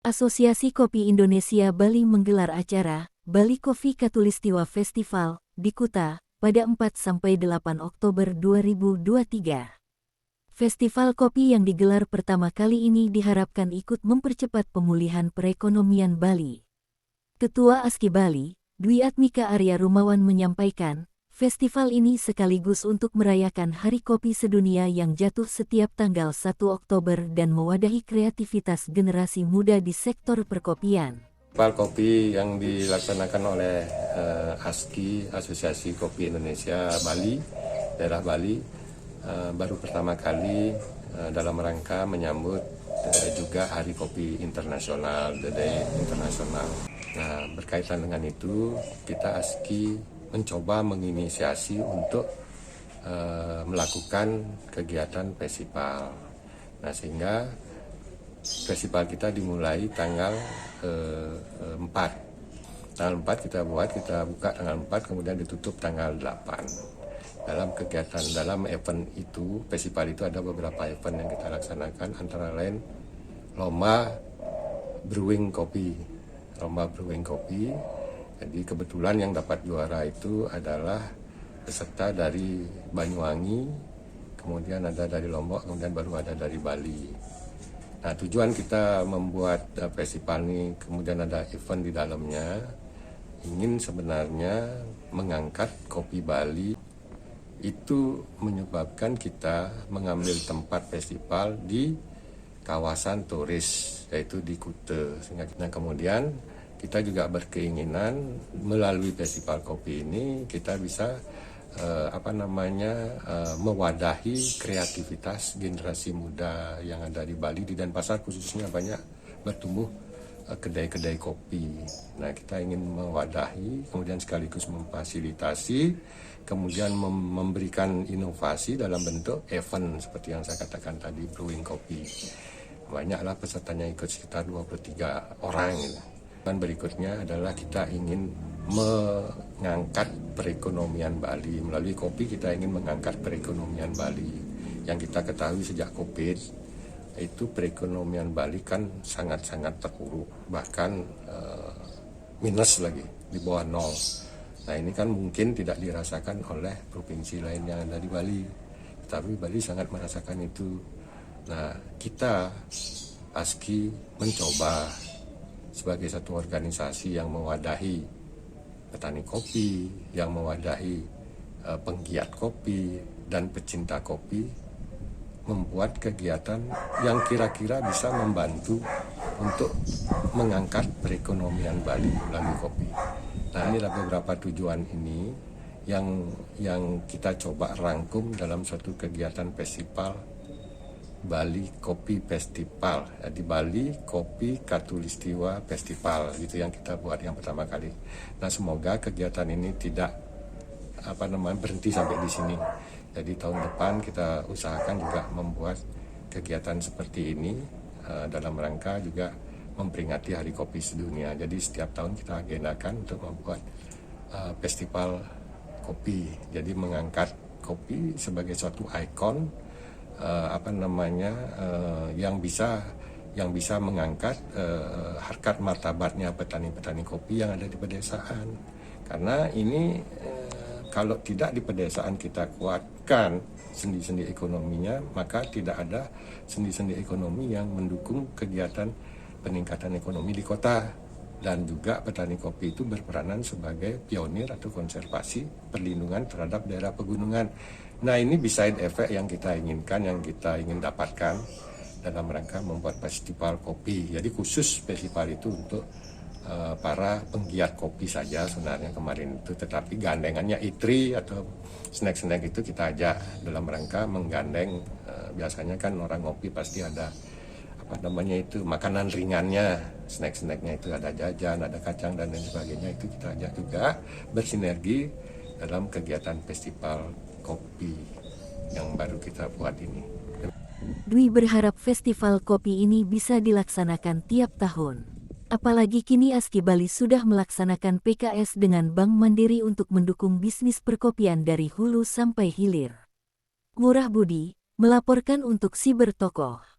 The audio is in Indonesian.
Asosiasi Kopi Indonesia Bali menggelar acara Bali Coffee Khatulistiwa Festival di Kuta pada 4–8 Oktober 2023. Festival kopi yang digelar pertama kali ini diharapkan ikut mempercepat pemulihan perekonomian Bali. Ketua ASKI Bali, Dwi Atmika Arya Rumawan menyampaikan, festival ini sekaligus untuk merayakan Hari Kopi Sedunia yang jatuh setiap tanggal 1 Oktober dan mewadahi kreativitas generasi muda di sektor perkopian. Festival kopi yang dilaksanakan oleh ASKI, Asosiasi Kopi Indonesia Bali, daerah Bali, baru pertama kali dalam rangka menyambut juga Hari Kopi Internasional, The Day Internasional. Nah, berkaitan dengan itu, kita ASKI mencoba menginisiasi untuk melakukan kegiatan festival. Nah, sehingga festival kita dimulai tanggal 4. Tanggal 4 kita buka tanggal 4, kemudian ditutup tanggal 8. Dalam kegiatan, dalam event itu, festival itu ada beberapa event yang kita laksanakan, antara lain lomba brewing kopi. Jadi kebetulan yang dapat juara itu adalah peserta dari Banyuwangi, kemudian ada dari Lombok, kemudian baru ada dari Bali. Nah, tujuan kita membuat festival ini, kemudian ada event di dalamnya, ingin sebenarnya mengangkat kopi Bali. Itu menyebabkan kita mengambil tempat festival di kawasan turis, yaitu di Kuta. Nah, kemudian kita juga berkeinginan melalui festival kopi ini kita bisa mewadahi kreativitas generasi muda yang ada di Bali. Di Denpasar khususnya banyak bertumbuh kedai-kedai kopi. Nah, kita ingin mewadahi, kemudian sekaligus memfasilitasi, kemudian memberikan inovasi dalam bentuk event seperti yang saya katakan tadi, brewing kopi. Banyaklah pesertanya, ikut sekitar 23 orang gitu. Dan berikutnya adalah kita ingin mengangkat perekonomian Bali. Melalui kopi kita ingin mengangkat perekonomian Bali. Yang kita ketahui sejak COVID, itu perekonomian Bali kan sangat-sangat terpuruk. Bahkan minus lagi, di bawah nol. Nah, ini kan mungkin tidak dirasakan oleh provinsi lain yang ada di Bali. Tapi Bali sangat merasakan itu. Nah, kita ASKI mencoba sebagai satu organisasi yang mewadahi petani kopi, yang mewadahi penggiat kopi dan pecinta kopi, membuat kegiatan yang kira-kira bisa membantu untuk mengangkat perekonomian Bali melalui kopi. Nah, inilah beberapa tujuan ini yang kita coba rangkum dalam suatu kegiatan festival Bali Kopi Festival, di Bali Kopi Khatulistiwa Festival, itu yang kita buat yang pertama kali. Nah, semoga kegiatan ini tidak berhenti sampai di sini. Jadi tahun depan kita usahakan juga membuat kegiatan seperti ini dalam rangka juga memperingati Hari Kopi Sedunia. Jadi setiap tahun kita agendakan untuk membuat festival kopi. Jadi mengangkat kopi sebagai suatu ikon yang bisa mengangkat harkat martabatnya petani-petani kopi yang ada di pedesaan. Karena ini kalau tidak di pedesaan kita kuatkan sendi-sendi ekonominya, maka tidak ada sendi-sendi ekonomi yang mendukung kegiatan peningkatan ekonomi di kota. Dan juga petani kopi itu berperanan sebagai pionir atau konservasi perlindungan terhadap daerah pegunungan. Nah, ini beside effect yang kita inginkan, yang kita ingin dapatkan dalam rangka membuat festival kopi. Jadi khusus festival itu untuk para penggiat kopi saja sebenarnya kemarin itu. Tetapi gandengannya ITRI atau snack-snack itu kita ajak dalam rangka menggandeng. Biasanya kan orang ngopi pasti ada makanan ringannya, snack-snacknya itu ada jajan, ada kacang dan lain sebagainya, itu kita ajak juga bersinergi dalam kegiatan festival kopi yang baru kita buat ini. Dwi berharap festival kopi ini bisa dilaksanakan tiap tahun. Apalagi kini ASKI Bali sudah melaksanakan PKS dengan Bank Mandiri untuk mendukung bisnis perkopian dari hulu sampai hilir. Ngurah Budi melaporkan untuk Siber Tokoh.